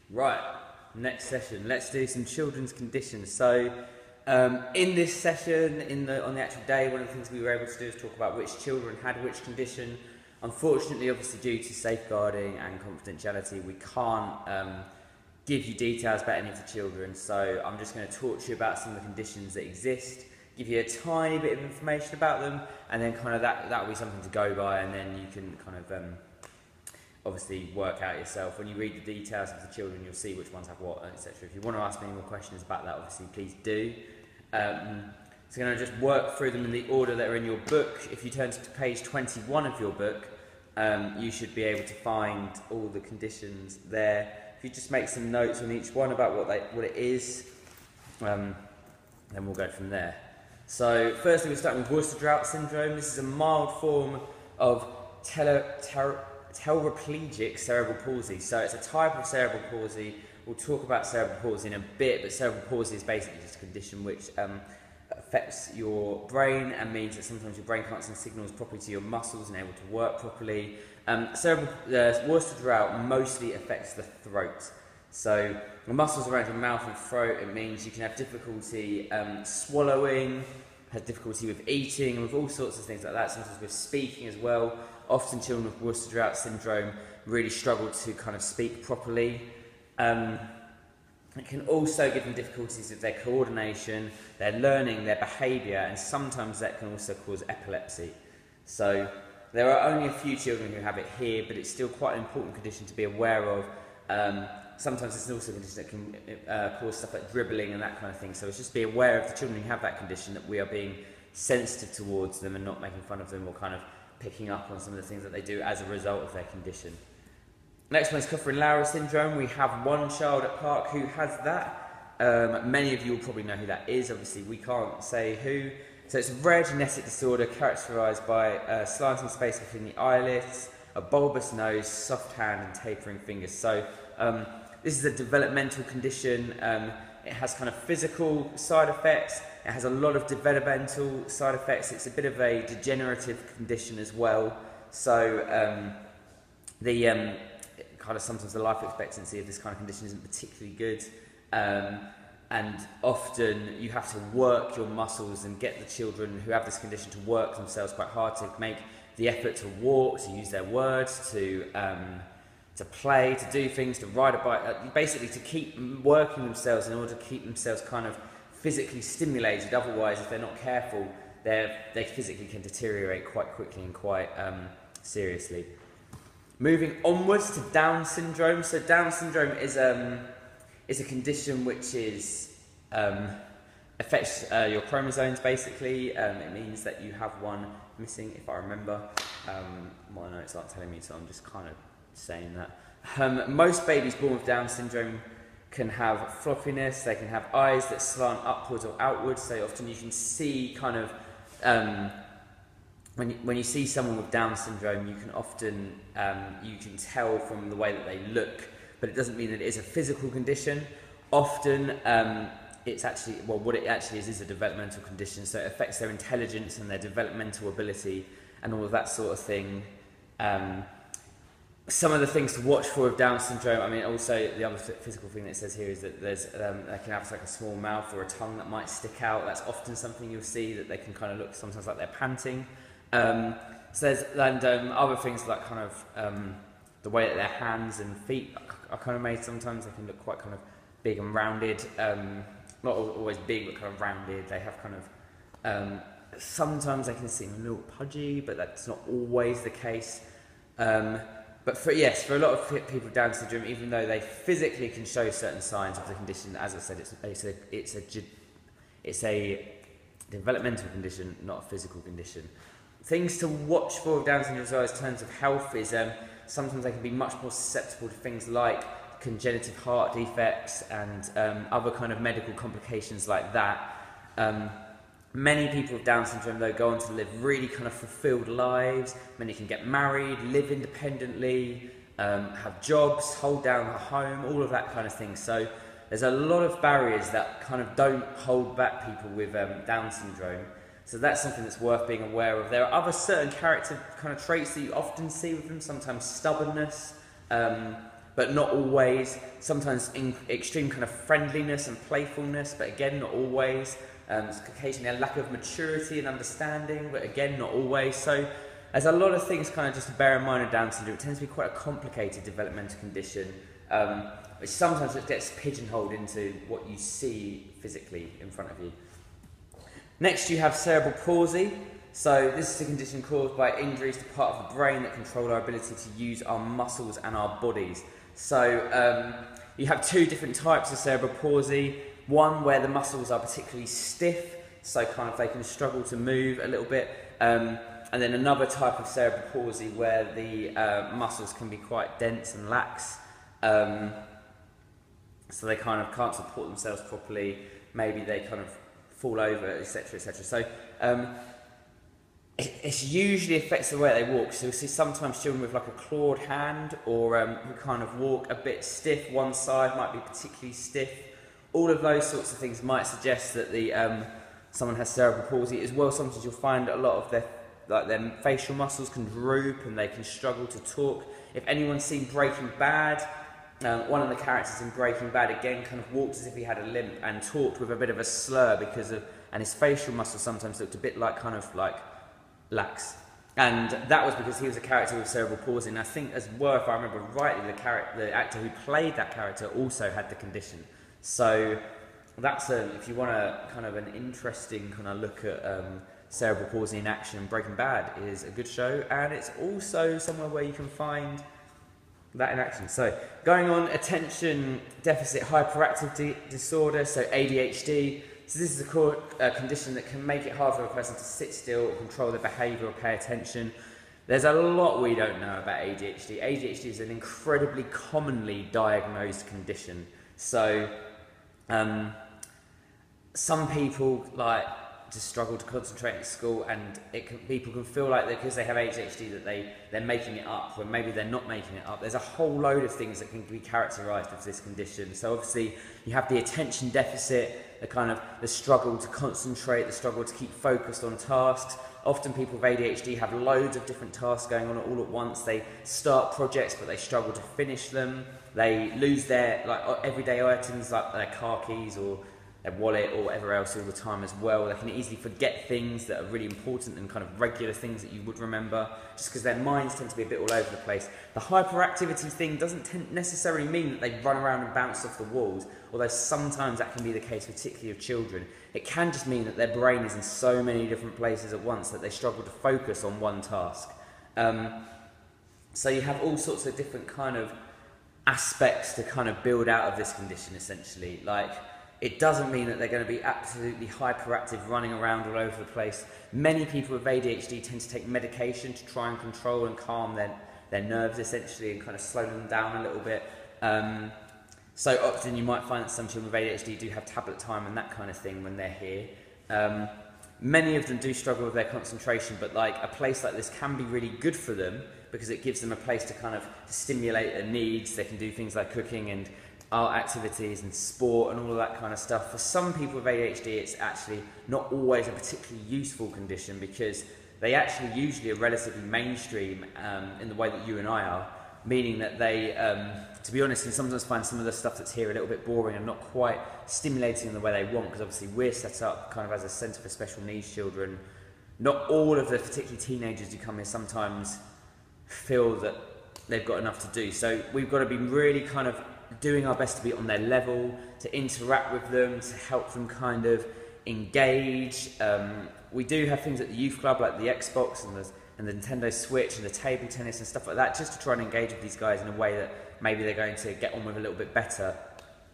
Right, next session. Let's do some children's conditions. So, in this session, on the actual day, one of the things we were able to do is talk about which children had which condition. Unfortunately, obviously due to safeguarding and confidentiality, we can't give you details about any of the children. So I'm just going to talk to you about some of the conditions that exist, give you a tiny bit of information about them, and then kind of that will be something to go by, and then you can kind of obviously work out yourself. When you read the details of the children, you'll see which ones have what, etc. If you want to ask me any more questions about that, obviously please do. So I'm going to just work through them in the order that are in your book. If you turn to page 21 of your book, you should be able to find all the conditions there. If you just make some notes on each one about what it is, then we'll go from there. So firstly, we'll start with Worcester Drought syndrome. This is a mild form of tetraplegic cerebral palsy. So it's a type of cerebral palsy. We'll talk about cerebral palsy in a bit, but cerebral palsy is basically just a condition which affects your brain and means that sometimes your brain can't send signals properly to your muscles and able to work properly. Worcester Drought mostly affects the throat. So the muscles around your mouth and throat, it means you can have difficulty swallowing, have difficulty with eating, and with all sorts of things like that, sometimes with speaking as well. Often children with Worcester Drought syndrome really struggle to kind of speak properly. It can also give them difficulties with their coordination, their learning, their behaviour, and sometimes that can also cause epilepsy. So there are only a few children who have it here, but it's still quite an important condition to be aware of. Sometimes it's also a condition that can cause stuff like dribbling and that kind of thing. So it's just be aware of the children who have that condition, that we are being sensitive towards them and not making fun of them or kind of picking up on some of the things that they do as a result of their condition. Next one is Coughlin-Lara syndrome. We have one child at Park who has that. Many of you will probably know who that is. Obviously, we can't say who. So it's a rare genetic disorder characterised by a slanting space between the eyelids, a bulbous nose, soft hand and tapering fingers. So this is a developmental condition. It has kind of physical side effects. It has a lot of developmental side effects. It's a bit of a degenerative condition as well. So sometimes the life expectancy of this kind of condition isn't particularly good, and often you have to work your muscles and get the children who have this condition to work themselves quite hard, to make the effort to walk, to use their words, to play, to do things, to ride a bike, basically to keep working themselves in order to keep themselves kind of physically stimulated. Otherwise, if they're not careful, they physically can deteriorate quite quickly and quite seriously. Moving onwards to Down syndrome. So Down syndrome is a condition which affects your chromosomes basically. It means that you have one missing, if I remember. My notes aren't telling me, so I'm just kind of saying that. Most babies born with Down syndrome can have floppiness. They can have eyes that slant upwards or outwards. So often you can see kind of when you see someone with Down syndrome, you can often you can tell from the way that they look, but it doesn't mean that it is a physical condition. Often it's actually, well, what it actually is a developmental condition, so it affects their intelligence and their developmental ability and all of that sort of thing. Some of the things to watch for with Down syndrome, I mean, also the other physical thing that it says here is that there's they can have like a small mouth or a tongue that might stick out. That's often something you'll see, that they can kind of look sometimes like they're panting. So there's other things like kind of the way that their hands and feet are kind of made. Sometimes they can look quite kind of big and rounded, not always big but kind of rounded. They have kind of sometimes they can seem a little pudgy, but that's not always the case. But for a lot of people with Down syndrome, even though they physically can show certain signs of the condition, as I said, it's a developmental condition, not a physical condition. Things to watch for with Down syndrome as well in terms of health is sometimes they can be much more susceptible to things like congenital heart defects and other kind of medical complications like that. Many people with Down syndrome, though, go on to live really kind of fulfilled lives. Many can get married, live independently, have jobs, hold down a home, all of that kind of thing. So there's a lot of barriers that kind of don't hold back people with Down syndrome. So that's something that's worth being aware of. There are other certain character kind of traits that you often see with them, sometimes stubbornness, but not always. Sometimes in extreme kind of friendliness and playfulness, but again, not always. Occasionally a lack of maturity and understanding, but again, not always. So there's a lot of things kind of just to bear in mind of Down syndrome. It tends to be quite a complicated developmental condition, which sometimes it gets pigeonholed into what you see physically in front of you. Next, you have cerebral palsy. So this is a condition caused by injuries to part of the brain that control our ability to use our muscles and our bodies. So you have two different types of cerebral palsy. One where the muscles are particularly stiff, so kind of they can struggle to move a little bit. And then another type of cerebral palsy where the muscles can be quite dense and lax. So they kind of can't support themselves properly. Maybe they kind of fall over, etc., etc. So it usually affects the way they walk. So you'll see sometimes children with like a clawed hand, or who kind of walk a bit stiff. One side might be particularly stiff. All of those sorts of things might suggest that someone has cerebral palsy. As well, sometimes you'll find a lot of their facial muscles can droop and they can struggle to talk. If anyone's seen Breaking Bad, one of the characters in Breaking Bad again kind of walked as if he had a limp and talked with a bit of a slur and his facial muscles sometimes looked a bit like kind of like lax. And that was because he was a character with cerebral palsy. And I think as well, if I remember rightly, the actor who played that character also had the condition. So that's if you want a kind of an interesting kind of look at cerebral palsy in action, Breaking Bad is a good show, and it's also somewhere where you can find that in action. So going on, attention deficit hyperactivity disorder, so ADHD. So this is a condition that can make it hard for a person to sit still or control their behaviour or pay attention. There's a lot we don't know about ADHD. ADHD is an incredibly commonly diagnosed condition. So some people just struggle to concentrate at school, and people can feel like because they have ADHD that they're making it up, when maybe they're not making it up. There's a whole load of things that can be characterised with this condition. So obviously you have the attention deficit, the struggle to concentrate, the struggle to keep focused on tasks. Often people with ADHD have loads of different tasks going on all at once. They start projects but they struggle to finish them. They lose their everyday items like their car keys or their wallet or whatever else all the time as well. They can easily forget things that are really important and kind of regular things that you would remember, just because their minds tend to be a bit all over the place. The hyperactivity thing doesn't necessarily mean that they run around and bounce off the walls, although sometimes that can be the case, particularly of children. It can just mean that their brain is in so many different places at once that they struggle to focus on one task. So you have all sorts of different kind of aspects to kind of build out of this condition, essentially. It doesn't mean that they're going to be absolutely hyperactive, running around all over the place. Many people with ADHD tend to take medication to try and control and calm their nerves, essentially, and kind of slow them down a little bit. So often you might find that some children with ADHD do have tablet time and that kind of thing when they're here. Many of them do struggle with their concentration, but a place like this can be really good for them because it gives them a place to kind of stimulate their needs. They can do things like cooking and art activities and sport and all of that kind of stuff. For some people with ADHD, it's actually not always a particularly useful condition because they actually usually are relatively mainstream in the way that you and I are, meaning that they, to be honest, can sometimes find some of the stuff that's here a little bit boring and not quite stimulating in the way they want, because obviously we're set up kind of as a centre for special needs children. Not all of the particularly teenagers who come here sometimes feel that they've got enough to do. So we've got to be really kind of doing our best to be on their level, to interact with them, to help them kind of engage. We do have things at the youth club like the Xbox and the Nintendo Switch and the table tennis and stuff like that, just to try and engage with these guys in a way that maybe they're going to get on with a little bit better.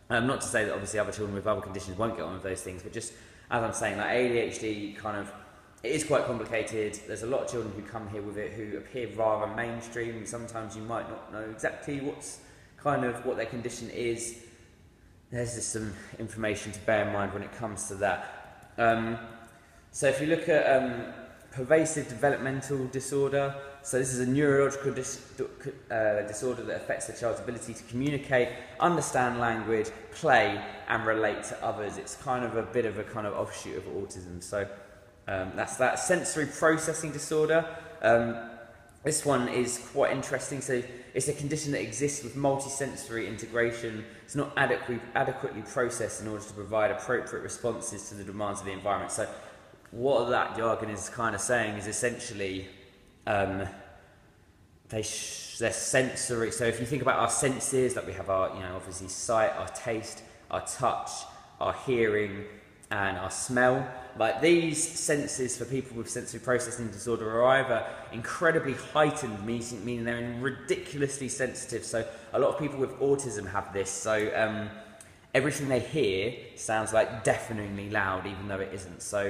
Not to say that obviously other children with other conditions won't get on with those things, but just as I'm saying, ADHD it is quite complicated. There's a lot of children who come here with it who appear rather mainstream. Sometimes you might not know exactly what their condition is. There's just some information to bear in mind when it comes to that. So if you look at pervasive developmental disorder, so this is a neurological disorder that affects the child's ability to communicate, understand language, play and relate to others. It's kind of a bit of a kind of offshoot of autism. So that's that. Sensory processing disorder. This one is quite interesting. So it's a condition that exists with multisensory integration. It's not adequately processed in order to provide appropriate responses to the demands of the environment. So what that jargon is kind of saying is essentially they're sensory. So if you think about our senses, like we have our, obviously sight, our taste, our touch, our hearing, and our smell. Like these senses for people with sensory processing disorder are either incredibly heightened, meaning they're ridiculously sensitive. So a lot of people with autism have this. So everything they hear sounds like deafeningly loud, even though it isn't. So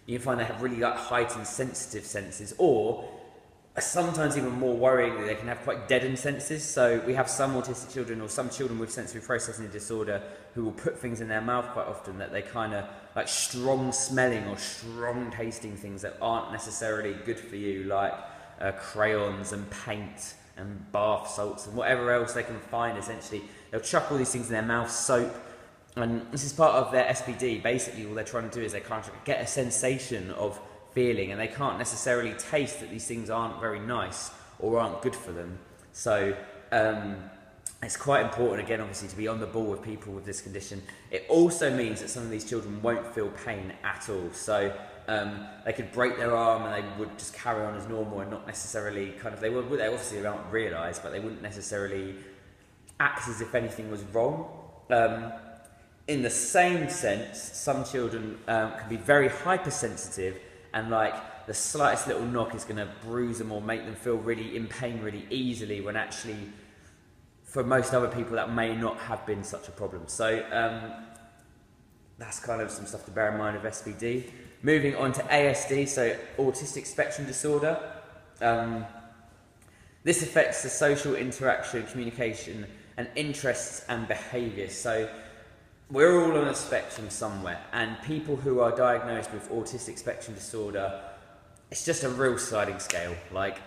you can find they have really like heightened sensitive senses, or sometimes even more worryingly, they can have quite deadened senses. So we have some autistic children or some children with sensory processing disorder who will put things in their mouth quite often that they kind of like strong smelling or strong tasting things that aren't necessarily good for you, like crayons and paint and bath salts and whatever else they can find. Essentially, they'll chuck all these things in their mouth, soap, and this is part of their SPD. Basically, all they're trying to do is they kind of get a sensation of feeling, and they can't necessarily taste that these things aren't very nice or aren't good for them. So it's quite important, again, obviously, to be on the ball with people with this condition. It also means that some of these children won't feel pain at all. So they could break their arm and they would just carry on as normal and not necessarily they obviously won't realise, but they wouldn't necessarily act as if anything was wrong. In the same sense, some children can be very hypersensitive, and like the slightest little knock is going to bruise them or make them feel really in pain really easily, when actually for most other people that may not have been such a problem. So that's kind of some stuff to bear in mind of SPD. Moving on to ASD, so autistic spectrum disorder. This affects the social interaction, communication and interests and behaviour. So we're all on a spectrum somewhere, and people who are diagnosed with autistic spectrum disorder, it's just a real sliding scale. Like,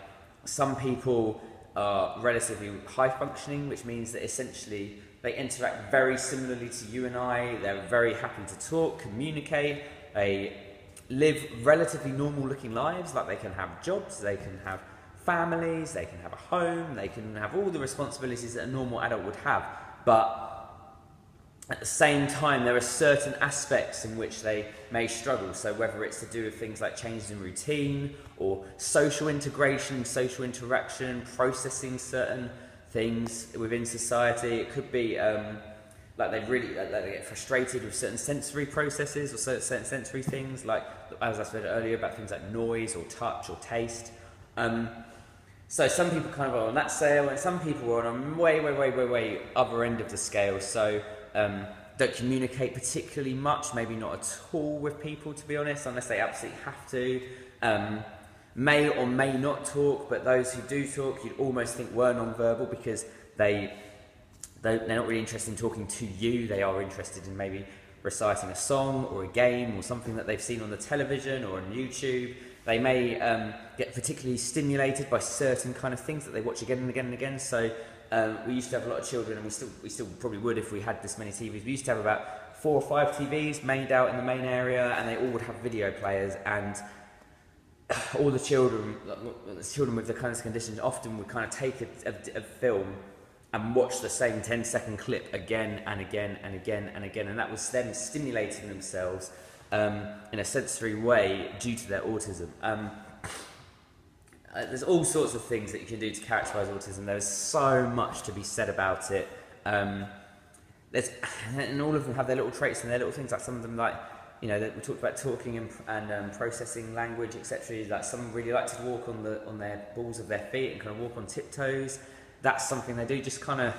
some people are relatively high functioning, which means that essentially they interact very similarly to you and I. They're very happy to talk, communicate, they live relatively normal looking lives. Like, they can have jobs, they can have families, they can have a home, they can have all the responsibilities that a normal adult would have. But at the same time, there are certain aspects in which they may struggle. So whether it's to do with things like changes in routine or social integration, social interaction, processing certain things within society, it could be like they get frustrated with certain sensory processes or certain sensory things, like as I said earlier about things like noise or touch or taste. So some people kind of are on that scale, and some people are on a way other end of the scale. So don't communicate particularly much, maybe not at all with people, to be honest, unless they absolutely have to. May or may not talk, but those who do talk, you'd almost think were non-verbal, because they're not really interested in talking to you. They are interested in maybe reciting a song or a game or something that they've seen on the television or on YouTube. They may get particularly stimulated by certain kind of things that they watch again and again and again. So we used to have a lot of children, and we still probably would if we had this many TVs. We used to have about 4 or 5 TVs made out in the main area, and they all would have video players, and all the children with the kinds of conditions often would kind of take a film and watch the same 10-second clip again and again and again and again, and that was them stimulating themselves in a sensory way due to their autism. There's all sorts of things that you can do to characterise autism. There's so much to be said about it. And all of them have their little traits and their little things. Like some of them, like, we talked about talking and processing language, etc. Like some really like to walk on their balls of their feet and kind of walk on tiptoes. That's something they do just kind of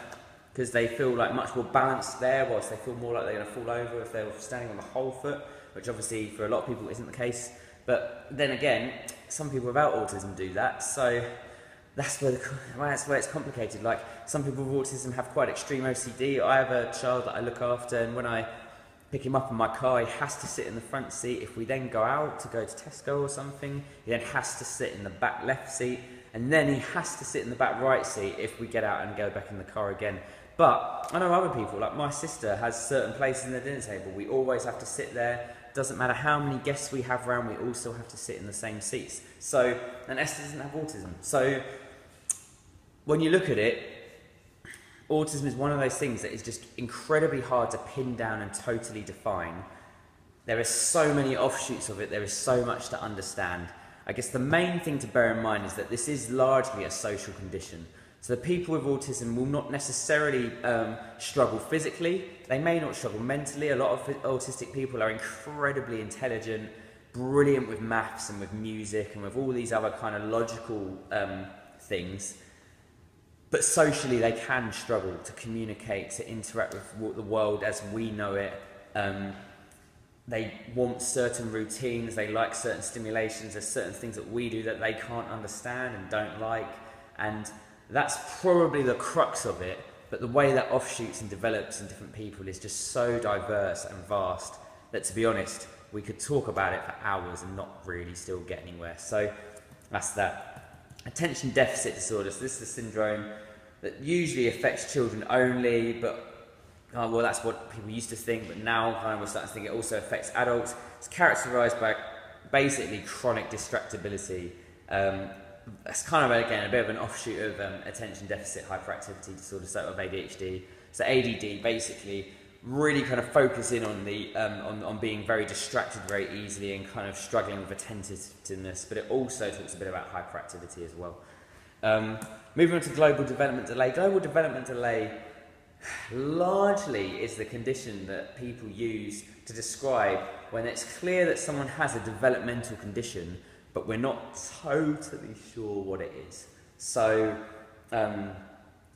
because they feel like much more balanced there, whilst they feel more like they're going to fall over if they're standing on the whole foot, which obviously for a lot of people isn't the case. But then again, some people without autism do that, so that's where it's complicated. Like, some people with autism have quite extreme OCD. I have a child that I look after, and when I pick him up in my car, he has to sit in the front seat. If we then go out to go to Tesco or something, he then has to sit in the back left seat, and then he has to sit in the back right seat if we get out and go back in the car again. But I know other people, like my sister has certain places in the dinner table. We always have to sit there. doesn't matter how many guests we have around, we all still have to sit in the same seats. So, and Esther doesn't have autism. So, when you look at it, autism is one of those things that is just incredibly hard to pin down and totally define. There are so many offshoots of it, there is so much to understand. I guess the main thing to bear in mind is that this is largely a social condition. So the people with autism will not necessarily struggle physically, they may not struggle mentally. A lot of autistic people are incredibly intelligent, brilliant with maths and with music and with all these other kind of logical things. But socially they can struggle to communicate, to interact with the world as we know it. They want certain routines, they like certain stimulations, there's certain things that we do that they can't understand and don't like, and that's probably the crux of it. But the way that offshoots and develops in different people is just so diverse and vast that, to be honest, we could talk about it for hours and not really still get anywhere. So that's that. Attention deficit disorder, so this is a syndrome that usually affects children only, but well, that's what people used to think, but now kind of we're starting to think it also affects adults. It's characterised by basically chronic distractibility. That's kind of, again, a bit of an offshoot of attention deficit hyperactivity disorder, so of ADHD. So ADD basically really kind of focusing on the on being very distracted very easily and kind of struggling with attentiveness, but it also talks a bit about hyperactivity as well. Moving on to global development delay. Global development delay largely is the condition that people use to describe when it's clear that someone has a developmental condition, but we're not totally sure what it is. So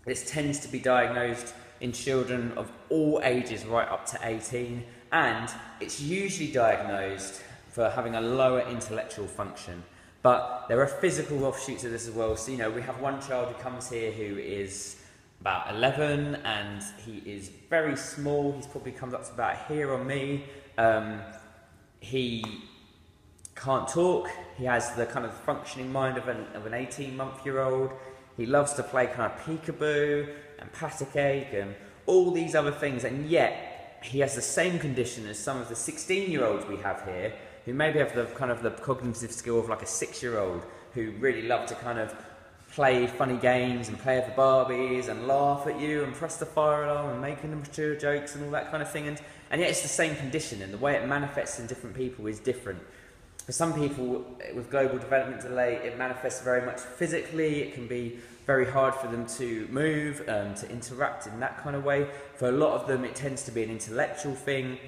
this tends to be diagnosed in children of all ages right up to 18, and it's usually diagnosed for having a lower intellectual function. But there are physical offshoots of this as well. So, you know, we have one child who comes here who is about 11 and he is very small. He's probably comes up to about here on me. He can't talk. He has the kind of functioning mind of an 18-month-year-old. He loves to play kind of peekaboo and patty cake and all these other things, and yet he has the same condition as some of the 16-year-olds we have here, who maybe have the kind of the cognitive skill of like a 6-year-old, who really love to kind of play funny games and play with the Barbies and laugh at you and press the fire alarm and making mature jokes and all that kind of thing, and yet it's the same condition, and the way it manifests in different people is different. For some people with global development delay, it manifests very much physically. It can be very hard for them to move, to interact in that kind of way. For a lot of them, it tends to be an intellectual thing.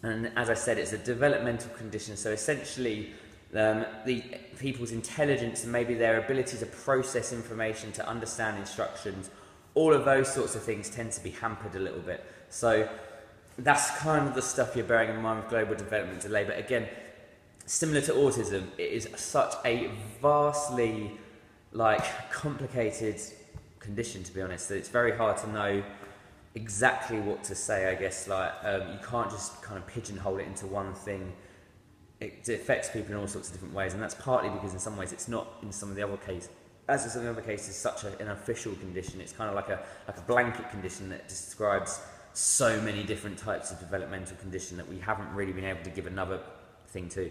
And as I said, it's a developmental condition. So essentially, the people's intelligence and maybe their ability to process information, to understand instructions, all of those sorts of things tend to be hampered a little bit. So that's kind of the stuff you're bearing in mind with global development delay. But again, similar to autism, it is such a vastly complicated condition, to be honest, that it's very hard to know exactly what to say, I guess. You can't just kind of pigeonhole it into one thing. It affects people in all sorts of different ways, and that's partly because in some ways it's not, in some of the other cases, as in some of the other cases, such an official condition. It's kind of like a blanket condition that describes so many different types of developmental condition that we haven't really been able to give another thing to.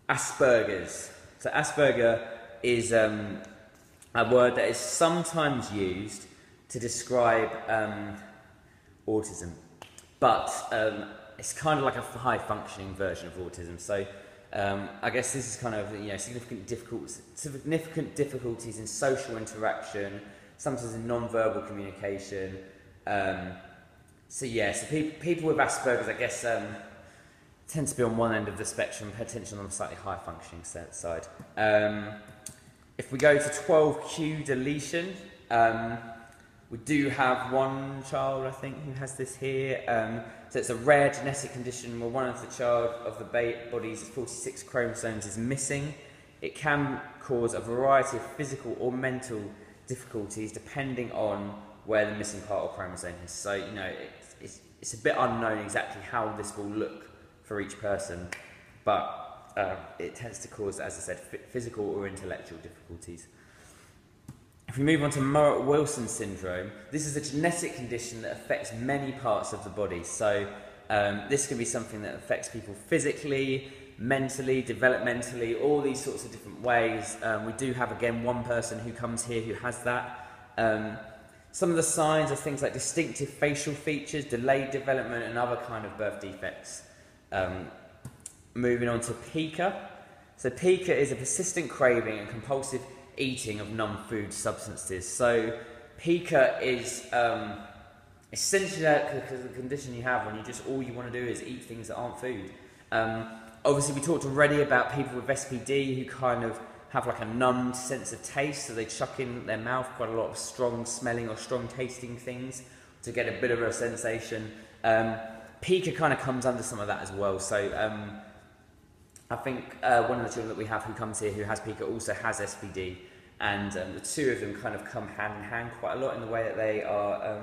Asperger's. So Asperger is a word that is sometimes used to describe autism, but it's kind of like a high-functioning version of autism. So I guess this is kind of, significant difficulties in social interaction, sometimes in non-verbal communication. So people with Asperger's, I guess, tend to be on one end of the spectrum, potentially on the slightly higher functioning side. If we go to 12q deletion, we do have one child, I think, who has this here. So it's a rare genetic condition where one of the child of the body's 46 chromosomes is missing. It can cause a variety of physical or mental difficulties depending on where the missing part or chromosome is. So, it's a bit unknown exactly how this will look for each person, but it tends to cause, as I said, physical or intellectual difficulties. If we move on to Murray-Wilson syndrome, this is a genetic condition that affects many parts of the body. So This can be something that affects people physically, mentally, developmentally, all these sorts of different ways. We do have, again, one person who comes here who has that. Some of the signs are things like distinctive facial features, delayed development, and other kind of birth defects. Moving on to pica. So pica is a persistent craving and compulsive eating of non-food substances. So pica is essentially a condition you have when you just all you want to do is eat things that aren't food. Obviously, we talked already about people with SPD who kind of have like a numbed sense of taste, so they chuck in their mouth quite a lot of strong smelling or strong tasting things to get a bit of a sensation. Pica kind of comes under some of that as well. So I think one of the children that we have who comes here who has pica also has SPD, and the two of them kind of come hand in hand quite a lot in the way that they are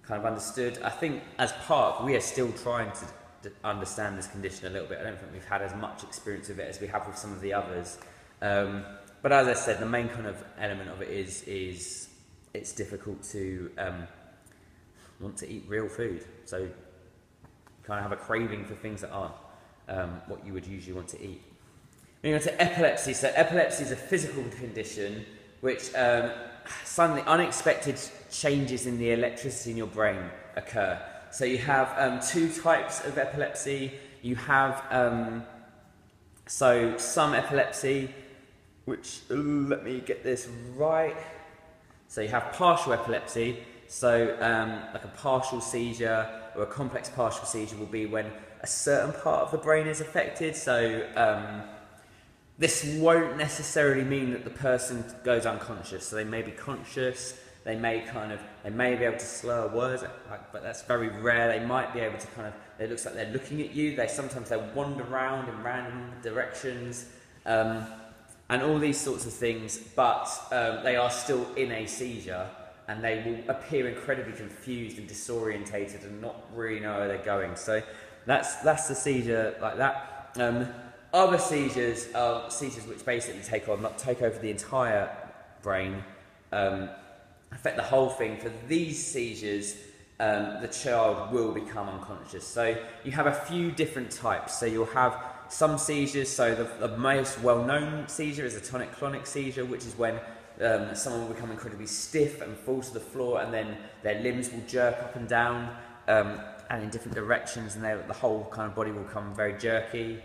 kind of understood. I think as Park, we are still trying to understand this condition a little bit. I don't think we've had as much experience with it as we have with some of the others. But as I said, the main kind of element of it is it's difficult to want to eat real food. So you kind of have a craving for things that aren't what you would usually want to eat. Moving on to epilepsy. So epilepsy is a physical condition which suddenly unexpected changes in the electricity in your brain occur. So you have two types of epilepsy. You have so some epilepsy, which, let me get this right. So you have partial epilepsy. So like a partial seizure or a complex partial seizure will be when a certain part of the brain is affected. So this won't necessarily mean that the person goes unconscious. So they may be conscious. They may be able to slur words, but that's very rare. They might be able to it looks like they're looking at you. Sometimes they'll wander around in random directions, and all these sorts of things, but they are still in a seizure, and they will appear incredibly confused and disorientated and not really know where they're going. So that's the seizure like that. Other seizures are seizures which basically take over the entire brain, affect the whole thing. For these seizures, the child will become unconscious. So you have a few different types. So you'll have some seizures. So the most well-known seizure is a tonic-clonic seizure, which is when someone will become incredibly stiff and fall to the floor, and then their limbs will jerk up and down and in different directions, and the whole kind of body will become very jerky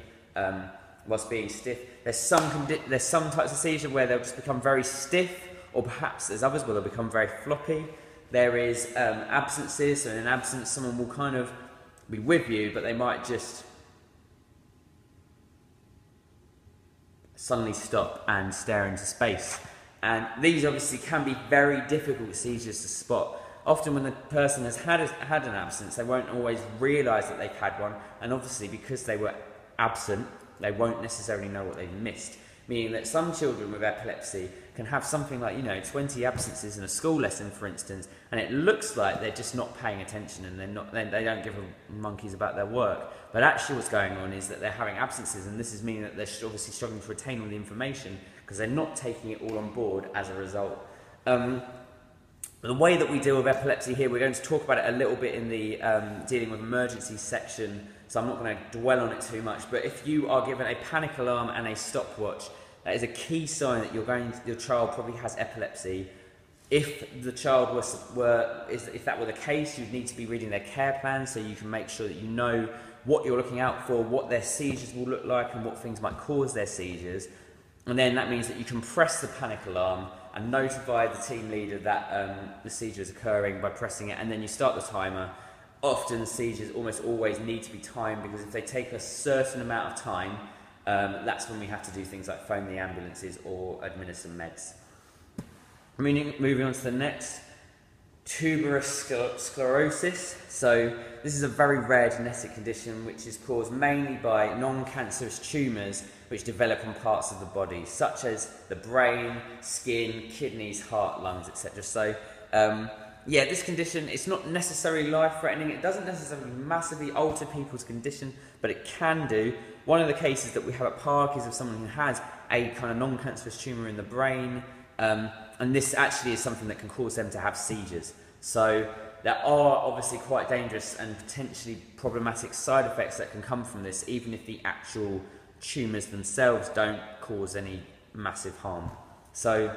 whilst being stiff. There's some types of seizure where they'll just become very stiff, or perhaps there's others where they'll become very floppy. There is absences, so in an absence someone will kind of be with you, but they might just suddenly stop and stare into space. And these obviously can be very difficult seizures to spot. Often when the person has had an absence, they won't always realise that they've had one, and obviously because they were absent, they won't necessarily know what they've missed. Meaning that some children with epilepsy can have something like 20 absences in a school lesson, for instance, and it looks like they're just not paying attention and they don't give a monkeys about their work. But actually what's going on is that they're having absences, and this is meaning that they're obviously struggling to retain all the information because they're not taking it all on board as a result. The way that we deal with epilepsy here, we're going to talk about it a little bit in the dealing with emergencies section, so I'm not going to dwell on it too much. But if you are given a panic alarm and a stopwatch, that is a key sign that your child probably has epilepsy. If the child if that were the case, you'd need to be reading their care plan so you can make sure that you know what you're looking out for, what their seizures will look like, and what things might cause their seizures. And then that means that you can press the panic alarm and notify the team leader that the seizure is occurring by pressing it, and then you start the timer. Often seizures almost always need to be timed, because if they take a certain amount of time, that's when we have to do things like phone the ambulances or administer meds. Moving on to the next, tuberous sclerosis. So this is a very rare genetic condition which is caused mainly by non-cancerous tumours which develop on parts of the body, such as the brain, skin, kidneys, heart, lungs, etc. So this condition, it's not necessarily life-threatening. It doesn't necessarily massively alter people's condition, but it can do. One of the cases that we have at Park is of someone who has a kind of non-cancerous tumour in the brain, and this actually is something that can cause them to have seizures. So there are obviously quite dangerous and potentially problematic side effects that can come from this, even if the actual tumours themselves don't cause any massive harm. So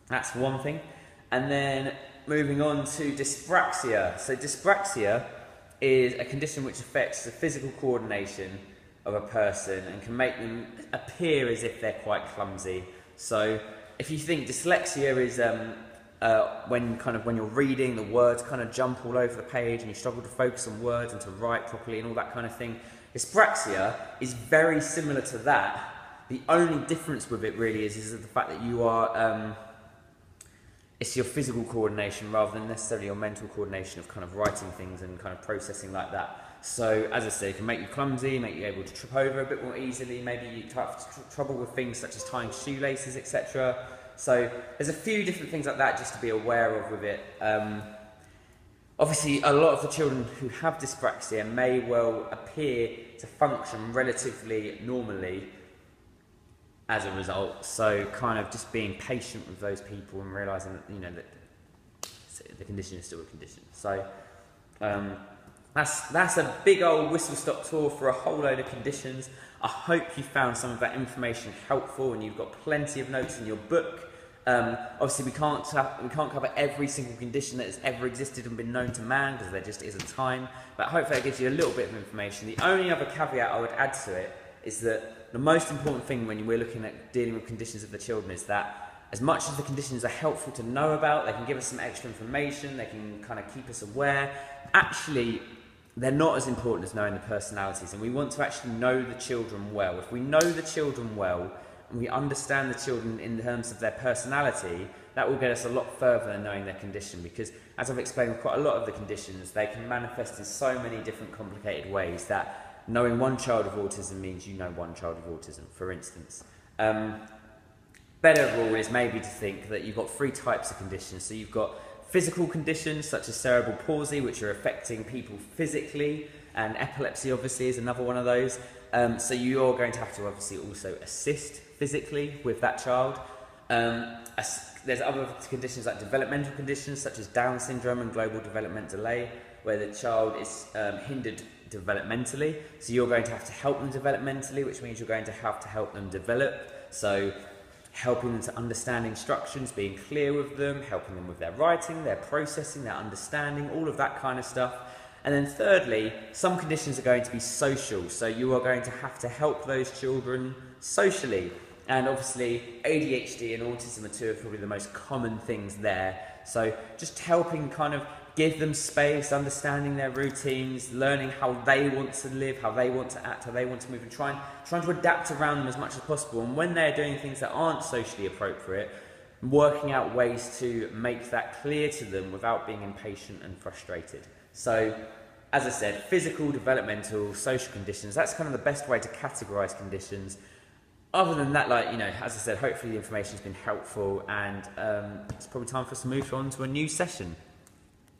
that's one thing. And then moving on to dyspraxia. So dyspraxia is a condition which affects the physical coordination of a person and can make them appear as if they're quite clumsy. So if you think dyslexia is when you're reading, the words kind of jump all over the page and you struggle to focus on words and to write properly and all that kind of thing. Dyspraxia is very similar to that. The only difference with it really is the fact that you are, it's your physical coordination rather than necessarily your mental coordination of kind of writing things and kind of processing like that. So, as I say, it can make you clumsy, make you able to trip over a bit more easily, maybe you have trouble with things such as tying shoelaces, etc. So, there's a few different things like that just to be aware of with it. Obviously, a lot of the children who have dyspraxia may well appear to function relatively normally as a result. So, kind of just being patient with those people and realising that, you know, that the condition is still a condition. So, that's a big old whistle-stop tour for a whole load of conditions. I hope you found some of that information helpful and you've got plenty of notes in your book. Obviously, we can't cover every single condition that has ever existed and been known to man because there just isn't time. But hopefully, that gives you a little bit of information. The only other caveat I would add to it is that the most important thing when we're looking at dealing with conditions of the children is that as much as the conditions are helpful to know about, they can give us some extra information, they can kind of keep us aware, actually, they're not as important as knowing the personalities, and we want to actually know the children well. If we know the children well, and we understand the children in terms of their personality, that will get us a lot further than knowing their condition, because as I've explained with quite a lot of the conditions, they can manifest in so many different complicated ways that knowing one child of autism means you know one child of autism, for instance. Better rule is maybe to think that you've got 3 types of conditions. So you've got physical conditions such as cerebral palsy, which are affecting people physically, and epilepsy obviously is another one of those. So you're going to have to obviously also assist physically with that child. There's other conditions like developmental conditions such as Down syndrome and global development delay, where the child is hindered developmentally. So you're going to have to help them developmentally, which means you're going to have to help them develop. So helping them to understand instructions, being clear with them, helping them with their writing, their processing, their understanding, all of that kind of stuff. And then thirdly, some conditions are going to be social, so you are going to have to help those children socially. And obviously ADHD and autism are 2 of probably the most common things there. So just helping kind of give them space, understanding their routines, learning how they want to live, how they want to act, how they want to move, and trying to adapt around them as much as possible. And when they're doing things that aren't socially appropriate, working out ways to make that clear to them without being impatient and frustrated. So, as I said, physical, developmental, social conditions, that's kind of the best way to categorise conditions. Other than that, like, you know, as I said, hopefully the information's been helpful, and it's probably time for us to move on to a new session.